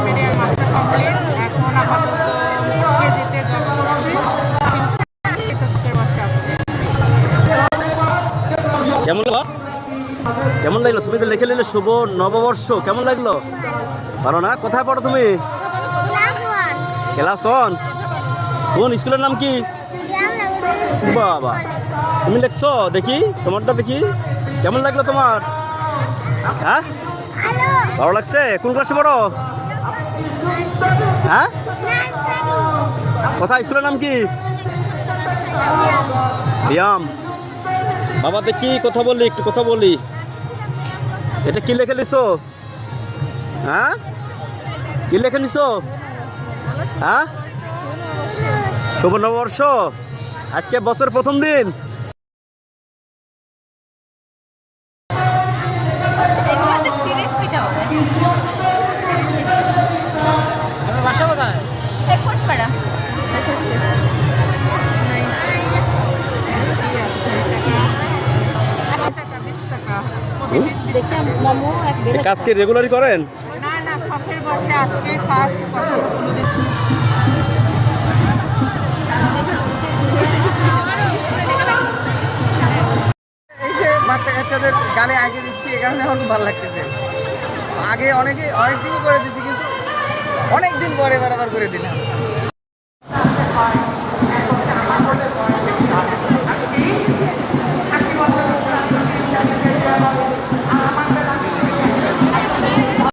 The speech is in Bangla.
Intermediate master complete. এখন আপাতত কেজিতে জব করছি। শখের বসে আসছে। কেমন লাগলো? কেমন লাগলো? তুমি তো লিখে নিলে শুভ নববর্ষ, কেমন লাগলো? ভালো না? কোথায় পড়ো তুমি? ক্লাস 1। কোন স্কুলের নাম কি? বাবা, তুমি লিখছো? দেখি তোমারটা দেখি, কেমন লাগলো তোমার? হ্যাঁ, ভালো লাগছে? কোন ক্লাসে পড়ো? হ্যাঁ, কোথায় স্কুলের নাম কি? ব্যায়াম। বাবা দেখি কথা বলি, একটু কথা বলি। এটা কি লিখে নিছো? হ্যাঁ, কি লিখে নিছো? হ্যাঁ, শুভ নববর্ষ। আজকে বছর প্রথম দিন। বাসা কোথায়? কাজ কি রেগুলারই করেন? না না, শখের বসে আজকে ফার্স্ট কোনোদিন। এই যে বাচ্চা কাচ্চাদের গালে আগে দিচ্ছি, এই কারণে আমার খুব ভালো লাগতেছে। আগে অনেকদিনই করে দিছি, কিন্তু অনেক দিন পরে এবার আবার করে দিলাম।